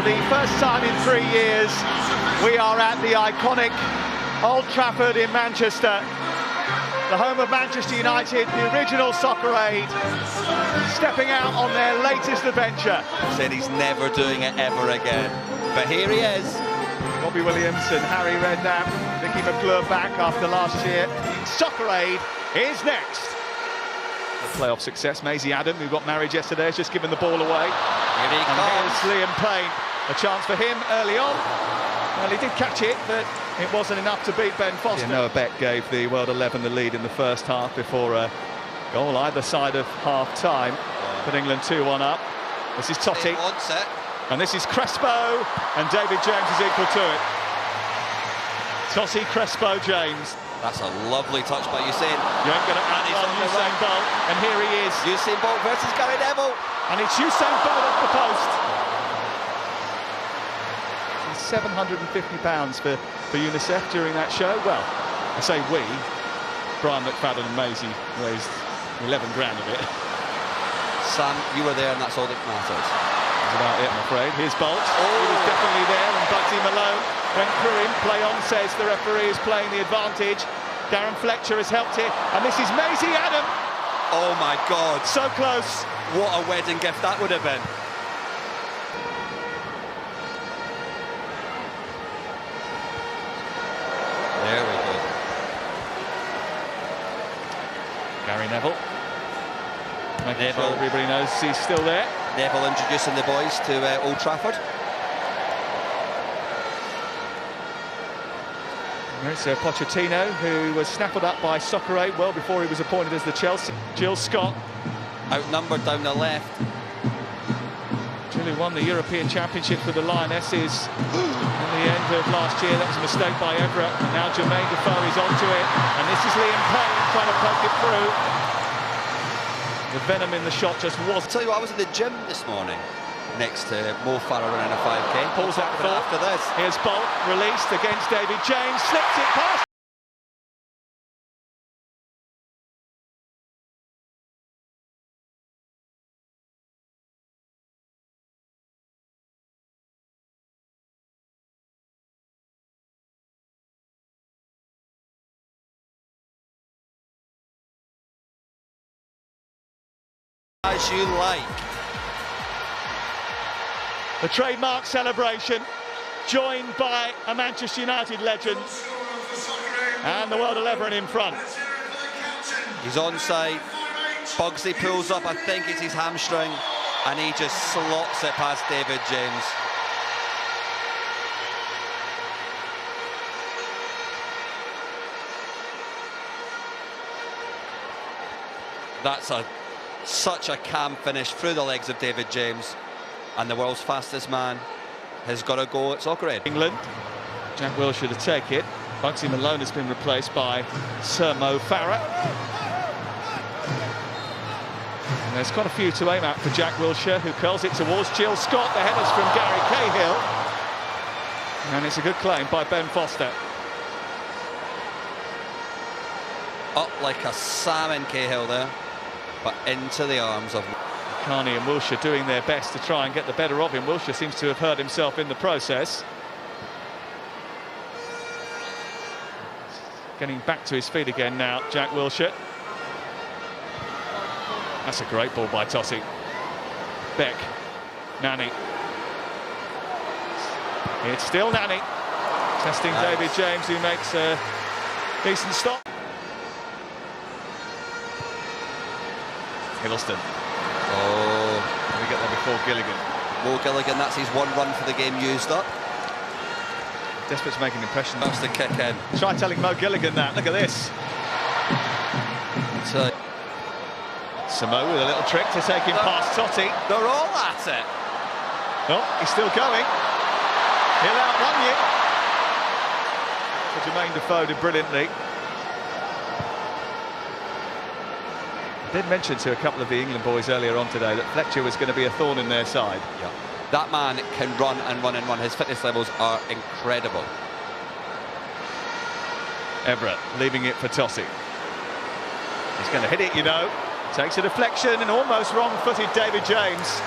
the first time in 3 years, we are at the iconic Old Trafford in Manchester, the home of Manchester United, the original Soccer Aid, stepping out on their latest adventure. Said he's never doing it ever again, but here he is. Robbie Williams and Harry Redknapp, Nicky McClure back after last year. Soccer Aid is next. The playoff success, Maisie Adam, who got married yesterday, has just given the ball away. Here he comes. Here's Liam Payne, a chance for him early on. Well, he did catch it, but it wasn't enough to beat Ben Foster. Noah Beck gave the World 11 the lead in the first half before a goal either side of half-time. Put England 2-1 up. This is Totti. And this is Crespo, and David James is equal to it. Totti, Crespo, James. That's a lovely touch by Usain. You ain't going to outrun Usain Bolt, and here he is. Usain Bolt versus Gary Neville. And it's Usain Bolt off the post. It's £750 for UNICEF during that show. Well, I say we. Brian McFadden and Maisie raised 11 grand of it. Sam, you were there, and that's all that matters. That's about it, I'm afraid. Here's Bolt. He was definitely there, and Bugsy Malone went through him. Play on, says the referee is playing the advantage. Darren Fletcher has helped it, and this is Maisie Adam. Oh my God. So close. What a wedding gift that would have been. There we go. Gary Neville. Making sure everybody knows he's still there. Neville introducing the boys to Old Trafford. It's Pochettino, who was snaffled up by Soccer Aid well before he was appointed as the Chelsea. Jill Scott. Outnumbered down the left. Jill, who won the European Championship for the Lionesses in the end of last year. That was a mistake by Everett. And now Jermaine Defoe is onto it. And this is Liam Payne trying to poke it through. The venom in the shot just was. I'll tell you what, I was at the gym this morning next to Mo Farah running a 5k. Pulls that thought. After this. Here's Bolt, released against David James, slips it past. As you like. The trademark celebration, joined by a Manchester United legend, and the World 11 in front. He's onside. Bugsy pulls up, I think it's his hamstring, and he just slots it past David James. That's such a calm finish through the legs of David James. And the world's fastest man has got to go at Soccer Aid. England, Jack Wilshere to take it. Bugsy Malone has been replaced by Sir Mo Farah. And there's quite a few to aim at for Jack Wilshere, who curls it towards Jill Scott. The header's from Gary Cahill. And it's a good claim by Ben Foster. Up like a salmon, Cahill there, but into the arms of Carney and Wilshere doing their best to try and get the better of him. Wilshere seems to have hurt himself in the process. Getting back to his feet again now, Jack Wilshere. That's a great ball by Totti. Beck, Nani. It's still Nani. Testing David James, who makes a decent stop. Hiddleston. Oh, we get there before Gilligan. Mo Gilligan, that's his one run for the game used up. Desperate to make an impression. That's the kick in. Try telling Mo Gilligan that. Look at this. Samo with a little trick to take him past Totti. They're all at it. Oh, he's still going. He'll outrun you. So Jermaine Defoe did brilliantly. I did mention to a couple of the England boys earlier on today that Fletcher was going to be a thorn in their side. Yeah. That man can run and run and run. His fitness levels are incredible. Everett leaving it for Totti. He's going to hit it, you know. Takes a deflection and almost wrong-footed David James.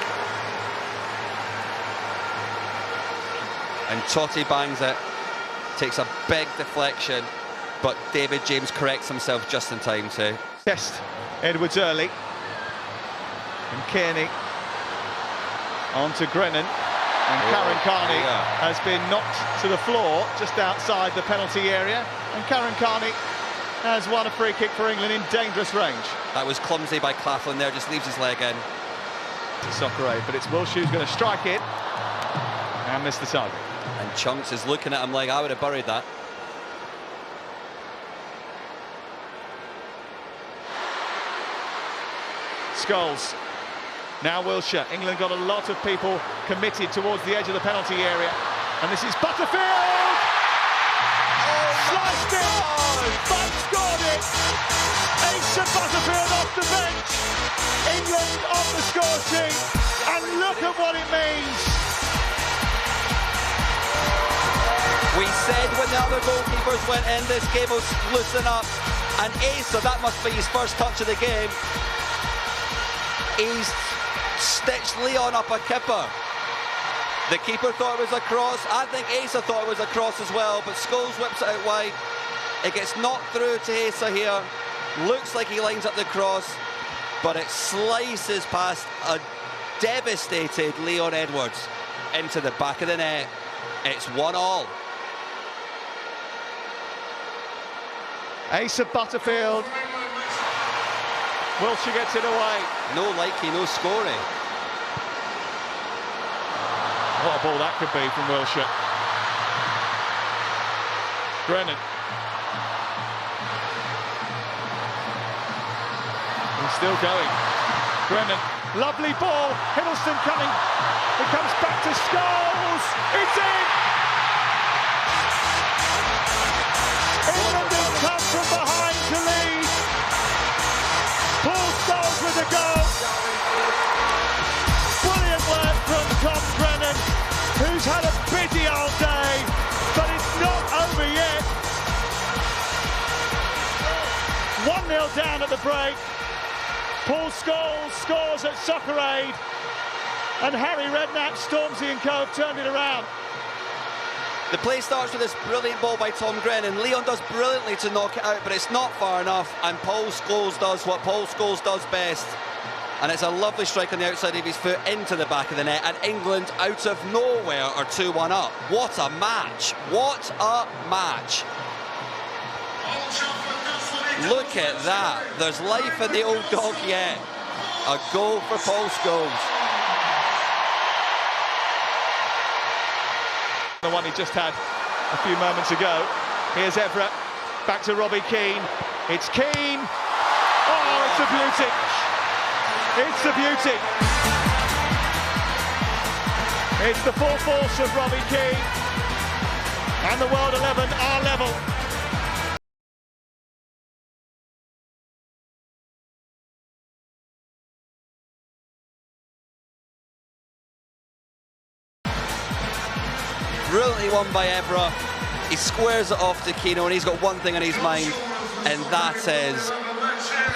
And Totti bangs it, takes a big deflection, but David James corrects himself just in time too. Test Edwards early. And Kearney on to Grennan. And Karen Carney has been knocked to the floor just outside the penalty area. And Karen Carney has won a free kick for England in dangerous range. That was clumsy by Claflin there, just leaves his leg in. Soccer aid, but it's Wilsh who's going to strike it and miss the target. And Chunks is looking at him like, I would have buried that. Scholes. Now Wilshere. England got a lot of people committed towards the edge of the penalty area. And this is Butterfield! Sliced it! But scored it! Asa Butterfield off the bench. England on the score sheet. And look at what it means. We said when the other goalkeepers went in, this game will loosen up. And Asa, that must be his first touch of the game. He's stitched Leon up a kipper. The keeper thought it was a cross. I think Asa thought it was a cross as well, but Scholes whips it out wide. It gets knocked through to Asa here. Looks like he lines up the cross, but it slices past a devastated Leon Edwards into the back of the net. It's 1-1. Asa Butterfield. Wilshere gets it away. No likey, no scoring. What a ball that could be from Wilshere. Grennan. He's still going. Grennan, lovely ball. Hiddleston coming. It comes back to Scholes. It's in! England has come from behind to lead. Paul Scholes with a goal. Brilliant work from Tom Grennan, who's had a busy old day, but it's not over yet. 1-0 down at the break. Paul Scholes scores at Soccer Aid, and Harry Redknapp, Stormzy and Co have turned it around. The play starts with this brilliant ball by Tom Grennan. Leon does brilliantly to knock it out, but it's not far enough, and Paul Scholes does what Paul Scholes does best. And it's a lovely strike on the outside of his foot into the back of the net, and England, out of nowhere, are 2-1 up. What a match! What a match! Look at that. There's life in the old dog yet. A goal for Paul Scholes. The one he just had a few moments ago. Here's Evra, back to Robbie Keane. It's Keane. Oh, it's a beauty. It's a beauty. It's the full force of Robbie Keane. And the World 11 are level. Brilliantly won by Evra. He squares it off to Keno, and he's got one thing on his mind, and that is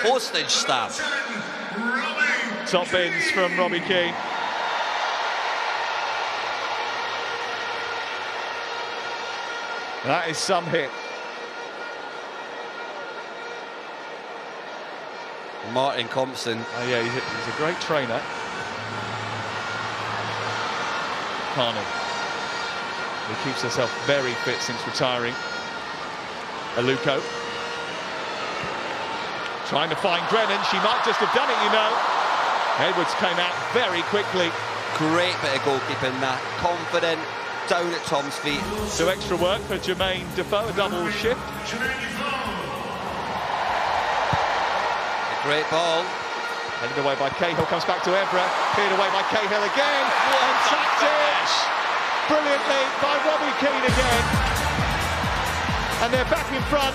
postage stamp. Top bins from Robbie Keane. That is some hit. Martin Compson. Oh yeah, he's a great trainer. Carney. He keeps herself very fit since retiring. Aluko. Trying to find Grennan. She might just have done it, you know. Edwards came out very quickly. Great bit of goalkeeping that. Confident, down at Tom's feet. So extra work for Jermaine Defoe, a double shift. A great ball. Headed away by Cahill, comes back to Evra. Cleared away by Cahill again. And tapped it brilliantly by Robbie Keane again. And they're back in front.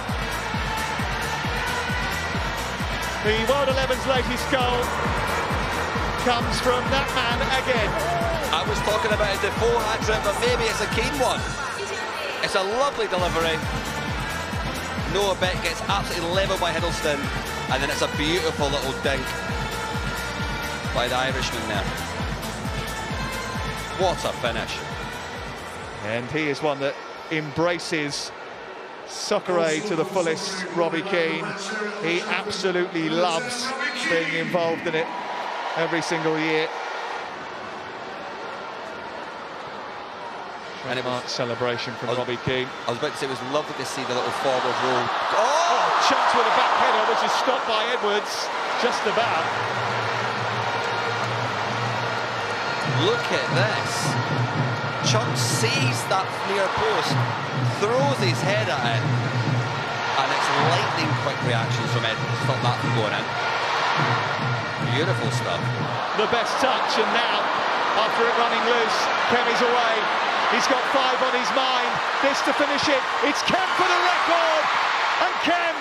The World 11's latest goal comes from that man again. I was talking about a Defoe hat-trick, but maybe it's a Keane one. It's a lovely delivery. Noah Beck gets absolutely levelled by Hiddleston, and then it's a beautiful little dink by the Irishman there. What a finish. And he is one that embraces soccer aid to the fullest, Robbie Keane. He absolutely loves being involved in it every single year. And it was celebration from Robbie Keane. I was about to say it was lovely to see the little forward roll. Oh, Chunks with a back header, which is stopped by Edwards, just about. Look at this. Chunks sees that near post, throws his head at it, and it's lightning quick reactions from Edwards. Stop that from going in. Beautiful stuff. The best touch, and now, after it running loose, Kemi's away. He's got 5 on his mind. This to finish it. It's Kem for the record, and Kem,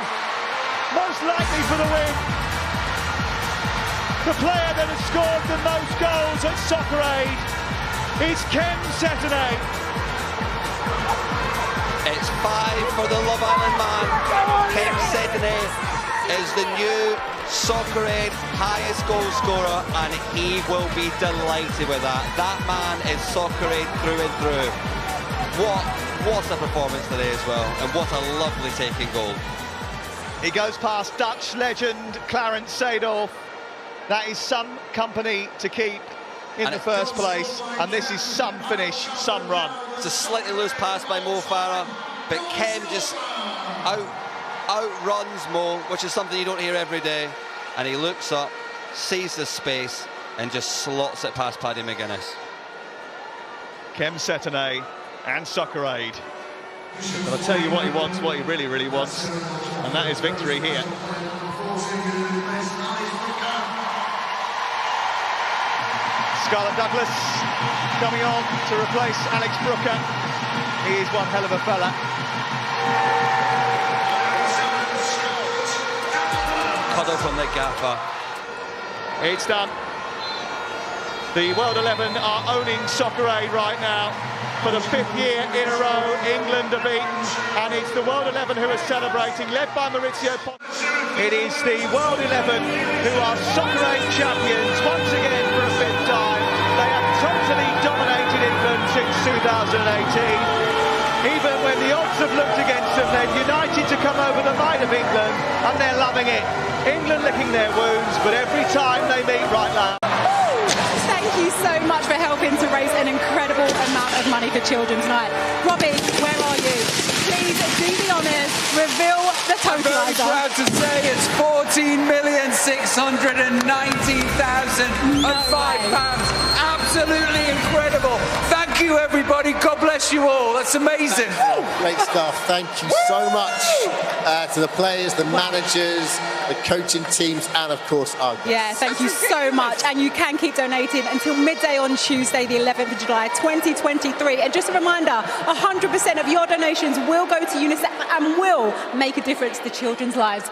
most likely for the win. The player that has scored the most goals at Soccer Aid is Kem Cetinay. It's 5 for the Love Island man. Kem Cetinay is the new Soccer Aid highest goal scorer, and he will be delighted with that. That man is Soccer Aid through and through. What a performance today as well, and what a lovely taking goal. He goes past Dutch legend Clarence Seedorf. That is some company to keep in the first place, and this is some finish, some run. It's a slightly loose pass by Mo Farah, but Kem just outruns Mo, which is something you don't hear every day, and he looks up, sees the space, and just slots it past Paddy McGuinness. Kem Cetinay and Soccer Aid. But I'll tell you what he wants, what he really, really wants, and that is victory here. Scarlett Douglas coming on to replace Alex Brooker. He is one hell of a fella. Cuddle from the gaffer. It's done. The World 11 are owning Soccer Aid right now. For the 5th year in a row, England are beaten, and it's the World 11 who are celebrating, led by Maurizio Pochettino. It is the World 11 who are Soccer Aid champions once again for a 5th time. They have totally dominated England since 2018. Even when the odds have looked against them, they've united to come over the might of England, and they're loving it. England licking their wounds, but every time they meet right now. Thank you so much for helping to raise an incredible amount of money for children tonight. Robbie, where are you? Please do the honours, reveal the totaliser. I'm very proud to say it's £14,619,005. Absolutely incredible. Thank you, everybody. God bless you all. That's amazing. Great stuff. Thank you so much to the players, the managers, the coaching teams, and of course our guests. Yeah, thank you so much. And you can keep donating until midday on Tuesday, the 11th of July, 2023. And just a reminder, 100% of your donations will go to UNICEF and will make a difference to children's lives.